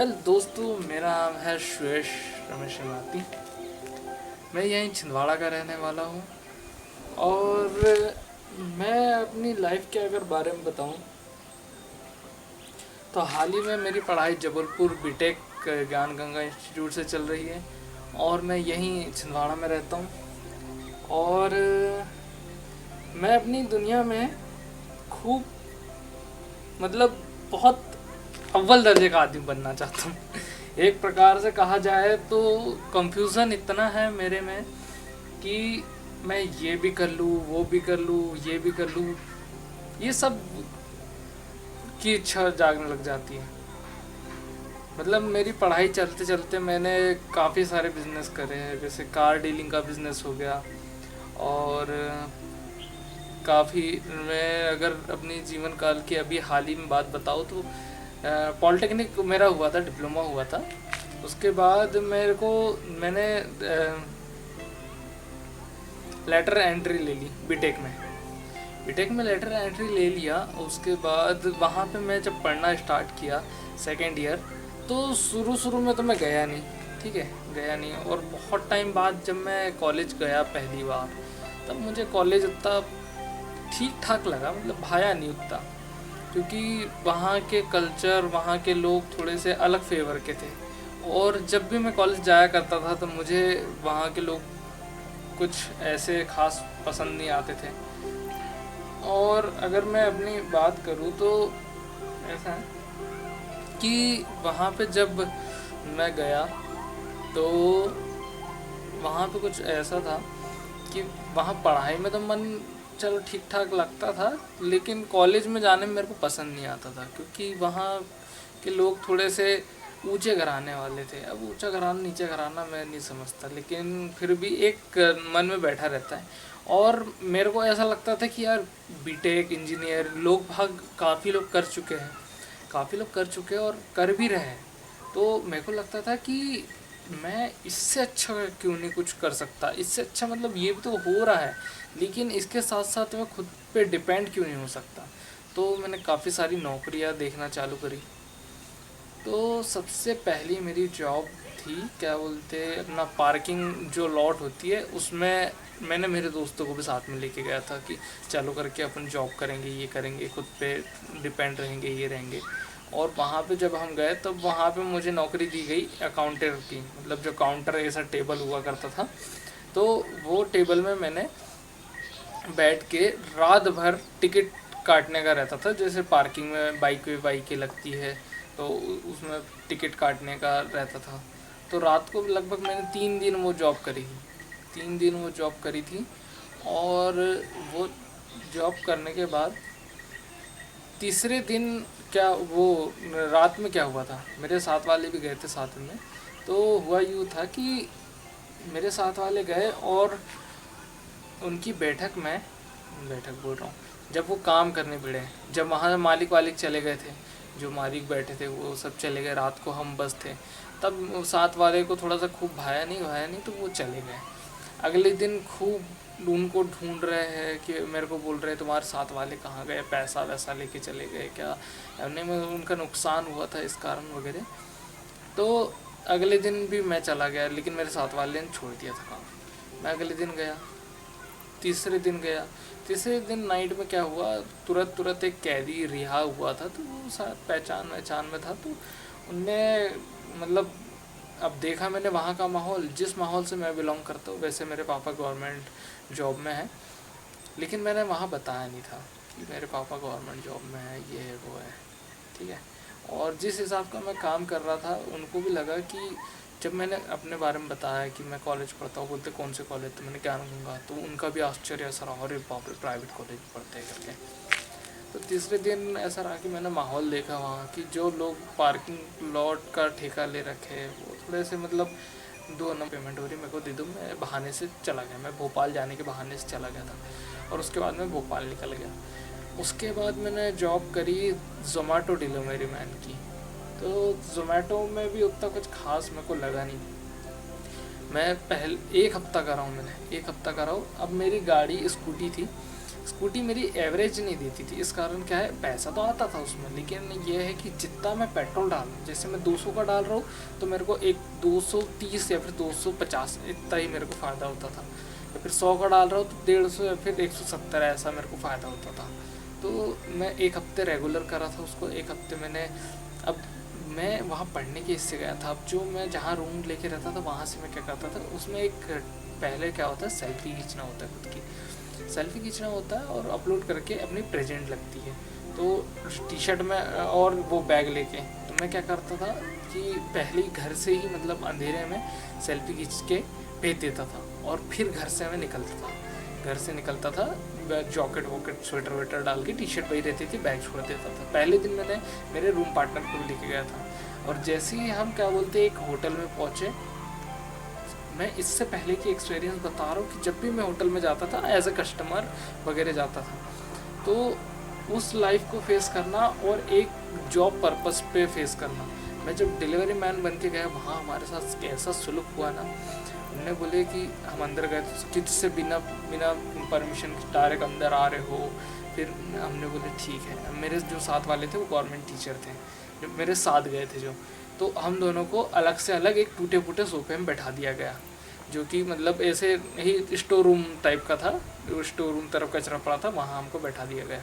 दोस्तों, मेरा नाम है श्वेश रमेश शर्माती। मैं यहीं छिंदवाड़ा का रहने वाला हूँ। और मैं अपनी लाइफ के अगर बारे में बताऊँ तो हाल ही में मेरी पढ़ाई जबलपुर बीटेक ज्ञान गंगा इंस्टीट्यूट से चल रही है और मैं यहीं छिंदवाड़ा में रहता हूँ। और मैं अपनी दुनिया में खूब बहुत अव्वल दर्जे का आदमी बनना चाहता हूँ। एक प्रकार से कहा जाए तो कंफ्यूजन इतना है मेरे में कि मैं ये भी कर लूँ, वो भी कर लूँ, ये भी कर लूँ, ये सब की इच्छा जागने लग जाती है। मेरी पढ़ाई चलते चलते मैंने काफ़ी सारे बिजनेस करे हैं, जैसे कार डीलिंग का बिजनेस हो गया। और काफ़ी मैं अगर अपनी जीवन काल की अभी हाल ही में बात बताऊँ तो पॉलिटेक्निक मेरा हुआ था, डिप्लोमा हुआ था। उसके बाद मैंने लेटर एंट्री ले ली बीटेक में लेटर एंट्री ले लिया। उसके बाद वहाँ पे मैं जब पढ़ना स्टार्ट किया सेकेंड ईयर, तो शुरू में तो मैं गया नहीं, ठीक है, गया नहीं। और बहुत टाइम बाद जब मैं कॉलेज गया पहली बार, तब मुझे कॉलेज उतना ठीक ठाक लगा, भाया नहीं उतना, क्योंकि वहाँ के कल्चर, वहाँ के लोग थोड़े से अलग फेवर के थे। और जब भी मैं कॉलेज जाया करता था तो मुझे वहाँ के लोग कुछ ऐसे खास पसंद नहीं आते थे। और अगर मैं अपनी बात करूँ तो ऐसा है कि वहाँ पे जब मैं गया तो वहाँ पे कुछ ऐसा था कि वहाँ पढ़ाई में तो मन चलो ठीक ठाक लगता था, लेकिन कॉलेज में जाने में मेरे को पसंद नहीं आता था, क्योंकि वहाँ के लोग थोड़े से ऊंचे घराने वाले थे। अब ऊंचा घराना नीचे घराना मैं नहीं समझता, लेकिन फिर भी एक मन में बैठा रहता है। और मेरे को ऐसा लगता था कि यार बीटेक इंजीनियर काफ़ी लोग कर चुके हैं और कर भी रहे हैं। तो मेरे को लगता था कि मैं इससे अच्छा क्यों नहीं कुछ कर सकता, इससे अच्छा ये भी तो हो रहा है, लेकिन इसके साथ साथ मैं खुद पे डिपेंड क्यों नहीं हो सकता। तो मैंने काफ़ी सारी नौकरियां देखना चालू करी। तो सबसे पहली मेरी जॉब थी, क्या बोलते, अपना पार्किंग जो लॉट होती है उसमें मैंने मेरे दोस्तों को भी साथ में लेके गया था कि चालू करके अपन जॉब करेंगे, ये करेंगे, खुद पे डिपेंड रहेंगे, ये रहेंगे। और वहाँ पे जब हम गए तब वहाँ पे मुझे नौकरी दी गई अकाउंटर की, जो काउंटर ऐसा टेबल हुआ करता था, तो वो टेबल में मैंने बैठ के रात भर टिकट काटने का रहता था। जैसे पार्किंग में बाइकें लगती है तो उसमें टिकट काटने का रहता था। तो रात को लगभग मैंने 3 दिन वो जॉब करी थी। और वो जॉब करने के बाद तीसरे दिन रात में क्या हुआ था, मेरे साथ वाले भी गए थे साथ में। तो हुआ यूँ था कि मेरे साथ वाले गए और उनकी बैठक बोल रहा हूँ, जब वो काम करने भिड़े, जब वहाँ मालिक वालिक चले गए थे, जो मालिक बैठे थे वो सब चले गए, रात को हम बस थे, तब साथ वाले को थोड़ा सा खूब भाया नहीं तो वो चले गए। अगले दिन खूब उनको ढूंढ रहे हैं कि मेरे को बोल रहे हैं तुम्हारे साथ वाले कहाँ गए, पैसा वैसा लेके चले गए क्या, हमने में उनका नुकसान हुआ था इस कारण वगैरह। तो अगले दिन भी मैं चला गया, लेकिन मेरे साथ वाले ने छोड़ दिया था काम। मैं अगले दिन गया, तीसरे दिन नाइट में क्या हुआ, तुरंत एक कैदी रिहा हुआ था, तो वो शायद पहचान में था। तो उनने अब देखा मैंने वहाँ का माहौल, जिस माहौल से मैं बिलोंग करता हूँ, वैसे मेरे पापा गवर्नमेंट जॉब में है, लेकिन मैंने वहाँ बताया नहीं था कि मेरे पापा गवर्नमेंट जॉब में है, ये है वो है, ठीक है। और जिस हिसाब का मैं काम कर रहा था, उनको भी लगा कि जब मैंने अपने बारे में बताया कि मैं कॉलेज पढ़ता हूँ, बोलते कौन से कॉलेज, तो मैंने ज्ञान गंगा, तो उनका भी आश्चर्य ऐसा रहा, अरे बाप रे प्राइवेट कॉलेज पढ़ते हैं करके। तो तीसरे दिन ऐसा रहा कि मैंने माहौल देखा वहाँ कि जो लोग पार्किंग लॉट का ठेका ले रखे, वो थोड़े से 2 पेमेंट हो रही, मेरे को दे दो, मैं बहाने से चला गया, मैं भोपाल जाने के बहाने से चला गया था। और उसके बाद मैं भोपाल निकल गया। उसके बाद मैंने जॉब करी ज़ोमैटो डिलीवरी मैन की। तो ज़ोमैटो में भी उतना कुछ खास मेरे को लगा नहीं। मैं 1 हफ्ता कर रहा हूँ। अब मेरी गाड़ी स्कूटी थी, स्कूटी मेरी एवरेज नहीं देती थी। इस कारण क्या है, पैसा तो आता था उसमें, लेकिन ये है कि जितना मैं पेट्रोल डालूँ, जैसे मैं 200 का डाल रहा हूँ तो मेरे को एक 230 या फिर 250 इतना ही मेरे को फ़ायदा होता था, या फिर 100 का डाल रहा हूँ तो 150 या फिर 170 ऐसा मेरे को फ़ायदा होता था। तो मैं एक हफ्ते रेगुलर करा था उसको, एक हफ्ते मैंने, अब मैं वहाँ पढ़ने के हिस्से गया था। अब जो मैं जहाँ रूम लेके रहता था वहाँ से मैं क्या करता था, उसमें एक पहले क्या होता है, सेल्फी खींचना होता है, खुद की सेल्फी खींचना होता है और अपलोड करके अपनी प्रेजेंट लगती है। तो टी शर्ट में और वो बैग लेके, तो मैं क्या करता था कि पहले ही घर से ही मतलब अंधेरे में सेल्फी खींच के भेज देता था और फिर घर से मैं निकलता था। घर से निकलता था जॉकेट वॉकेट स्वेटर वेटर डाल के, टी शर्ट वही रहती थी, बैग छोड़ देता था। पहले दिन मैंने मेरे रूम पार्टनर को भी लेके गया था, और जैसे ही हम क्या बोलते एक होटल में पहुँचे, मैं इससे पहले की एक्सपीरियंस बता रहा हूँ कि जब भी मैं होटल में जाता था एज अ कस्टमर वगैरह जाता था, तो उस लाइफ को फेस करना और एक जॉब पर्पस पे फेस करना। मैं जब डिलीवरी मैन बन के गया वहाँ हमारे साथ कैसा सुलूक हुआ ना, उन्होंने बोले कि हम अंदर गए तो किससे बिना बिना परमिशन डायरेक्ट अंदर आ रहे हो। फिर हमने बोले ठीक है। मेरे जो साथ वाले थे वो गवर्नमेंट टीचर थे जो मेरे साथ गए थे जो, तो हम दोनों को अलग से अलग एक टूटे फूटे सोफे में बैठा दिया गया, जो कि मतलब ऐसे ही स्टोर रूम टाइप का था, स्टोर रूम तरफ कचरा पड़ा था, वहाँ हमको बैठा दिया गया।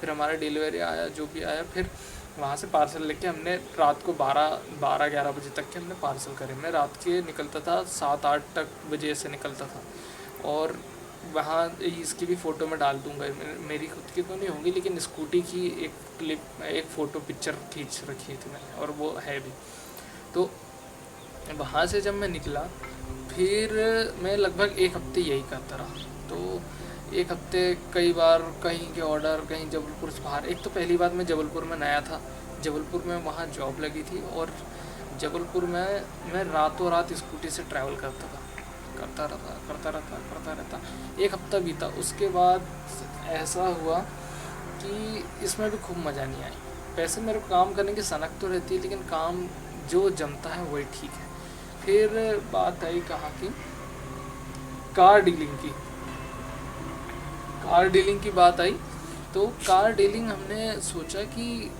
फिर हमारा डिलीवरी आया, जो भी आया, फिर वहाँ से पार्सल लेके हमने रात को 12-11 बजे तक के हमने पार्सल करे। मैं रात के निकलता था 7-8 तक बजे से निकलता था, और वहाँ इसकी भी फ़ोटो मैं डाल दूँगा, मेरी खुद की तो नहीं होगी लेकिन स्कूटी की एक क्लिप, एक फ़ोटो पिक्चर खींच रखी थी मैंने, और वो है भी। तो वहाँ से जब मैं निकला, फिर मैं लगभग एक हफ्ते यही करता रहा। तो एक हफ्ते कई बार कहीं के ऑर्डर, कहीं जबलपुर से बाहर। एक तो पहली बात मैं जबलपुर में नया था, जबलपुर में वहाँ जॉब लगी थी, और जबलपुर में मैं रातों रात स्कूटी से ट्रैवल करता रहता। एक हफ्ता बीता, उसके बाद ऐसा हुआ कि इसमें भी खूब मज़ा नहीं आई। पैसे मेरे को काम करने की सनक तो रहती है, लेकिन काम जो जमता है वही ठीक है। फिर बात आई कहाँ की, कार डीलिंग की बात आई। तो कार डीलिंग हमने सोचा कि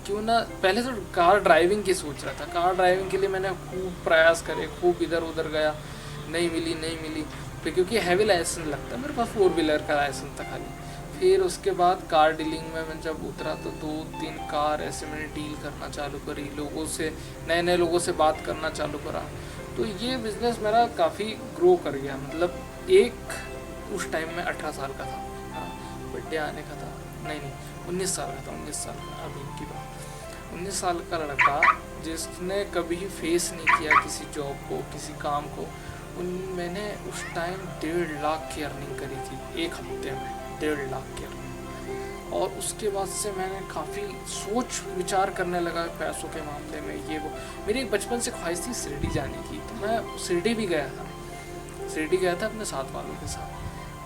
क्यों ना, पहले तो कार ड्राइविंग की सोच रहा था। कार ड्राइविंग के लिए मैंने खूब प्रयास करे, खूब इधर उधर गया, नहीं मिली। फिर क्योंकि हैवी लाइसेंस लगता है, मेरे पास 4 व्हीलर का लाइसेंस था खाली। फिर उसके बाद कार डीलिंग में मैं जब उतरा तो 2-3 कार ऐसे मैंने डील करना चालू करी, लोगों से, नए लोगों से बात करना चालू करा। तो ये बिज़नेस मेरा काफ़ी ग्रो कर गया। मतलब एक उस टाइम में 18 साल का था, हाँ, बर्थडे आने का था, नहीं 19 साल का था, 19 साल का, अभी की बात। 19 साल का लड़का जिसने कभी फेस नहीं किया किसी जॉब को, किसी काम को, मैंने उस टाइम 1.5 लाख की अर्निंग करी थी एक हफ्ते में, 1.5 लाख की अर्निंग। और उसके बाद से मैंने काफ़ी सोच विचार करने लगा पैसों के मामले में, ये वो। मेरी एक बचपन से ख्वाहिश थी शिरडी जाने की, तो मैं शिरडी गया था अपने साथ वालों के साथ।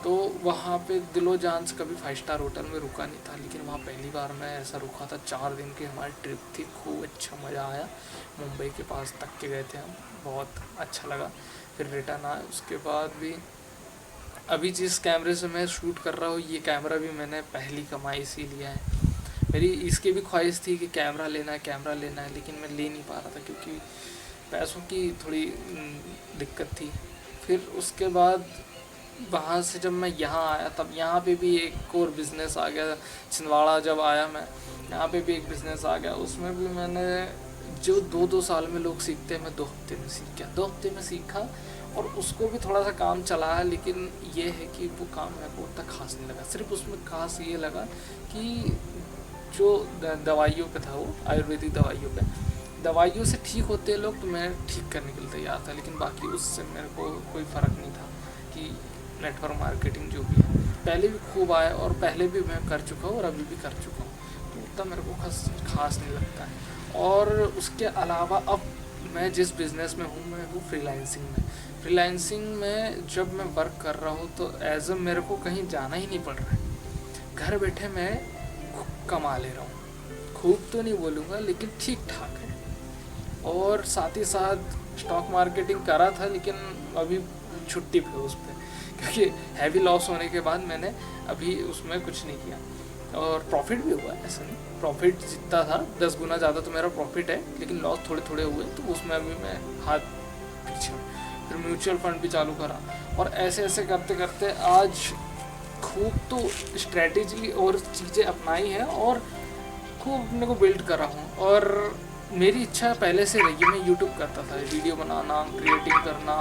तो वहाँ पे दिलो जान से कभी 5 स्टार होटल में रुका नहीं था, लेकिन वहाँ पहली बार मैं ऐसा रुका था। 4 दिन की हमारी ट्रिप थी, खूब अच्छा मज़ा आया। मुंबई के पास तक के गए थे हम, बहुत अच्छा लगा। फिर रिटर्न आया। उसके बाद भी अभी जिस कैमरे से मैं शूट कर रहा हूँ, ये कैमरा भी मैंने पहली कमाई से लिया है। मेरी इसकी भी ख्वाहिश थी कि कैमरा लेना है, लेकिन मैं ले नहीं पा रहा था क्योंकि पैसों की थोड़ी दिक्कत थी। फिर उसके बाद वहाँ से जब मैं यहाँ आया, तब यहाँ पे भी एक और बिज़नेस आ गया। छिंदवाड़ा जब आया मैं, यहाँ पे भी एक बिज़नेस आ गया। उसमें भी मैंने जो 2-2 साल में लोग सीखते हैं, मैं 2 हफ्ते में सीख गया। 2 हफ्ते में सीखा, और उसको भी थोड़ा सा काम चलाया, लेकिन ये है कि वो काम मेरे को उतना खास नहीं लगा। सिर्फ उसमें खास ये लगा कि जो दवाइयों पे था, वो आयुर्वेदिक दवाइयों से ठीक होते हैं लोग, तो मैं ठीक करने के लिए तैयार था। लेकिन बाकी उससे मेरे को कोई फ़र्क नहीं था कि नेटवर्क मार्केटिंग जो भी है, पहले भी खूब आया और पहले भी मैं कर चुका हूँ और अभी भी कर चुका हूँ, तो उतना मेरे को खास नहीं लगता है। और उसके अलावा अब मैं जिस बिज़नेस में हूँ, मैं हूँ फ्रीलांसिंग में जब मैं वर्क कर रहा हूँ तो एज अ मेरे को कहीं जाना ही नहीं पड़ रहा है। घर बैठे मैं कमा ले रहा हूँ, खूब तो नहीं बोलूँगा लेकिन ठीक ठाक है। और साथ ही साथ स्टॉक मार्केटिंग करा था, लेकिन अभी छुट्टी पे उस पर, क्योंकि हैवी लॉस होने के बाद मैंने अभी उसमें कुछ नहीं किया। और प्रॉफिट भी हुआ, ऐसा नहीं, प्रॉफिट जितना था 10 गुना ज़्यादा तो मेरा प्रॉफिट है, लेकिन लॉस थोड़े थोड़े हुए, तो उसमें अभी मैं हाथ पीछे। फिर म्यूचुअल फंड भी चालू करा, और ऐसे ऐसे करते करते आज खूब तो स्ट्रेटेजी और चीज़ें अपनाई हैं और खूब अपने को बिल्ड करा हूँ। और मेरी इच्छा पहले से रही है, मैं यूट्यूब करता था, वीडियो बनाना, क्रिएटिंग करना,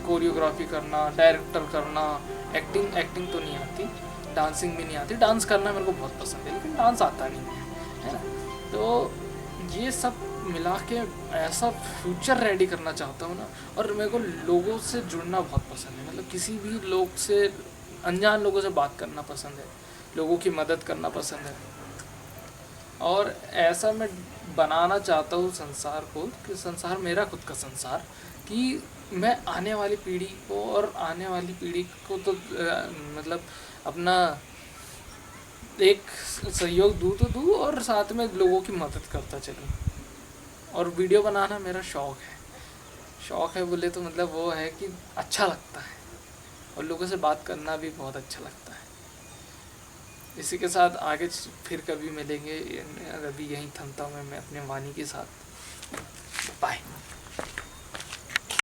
कोरियोग्राफी करना, डायरेक्टर करना, एक्टिंग तो नहीं आती, डांसिंग भी नहीं आती। डांस करना मेरे को बहुत पसंद है, लेकिन डांस आता नहीं है ना। तो ये सब मिला के ऐसा फ्यूचर रेडी करना चाहता हूँ ना। और मेरे को लोगों से जुड़ना बहुत पसंद है, मतलब किसी भी लोग से, अनजान लोगों से बात करना पसंद है, लोगों की मदद करना पसंद है। और ऐसा मैं बनाना चाहता हूँ संसार को, कि संसार मेरा खुद का संसार, कि मैं आने वाली पीढ़ी को, और आने वाली पीढ़ी को तो मतलब अपना एक सहयोग दूँ तो दूँ, और साथ में लोगों की मदद करता चलूँ। और वीडियो बनाना मेरा शौक़ है बोले तो मतलब वो है कि अच्छा लगता है, और लोगों से बात करना भी बहुत अच्छा लगता है। इसी के साथ आगे फिर कभी मिलेंगे, अभी यहीं थमता हूँ मैं अपने वाणी के साथ। बाय।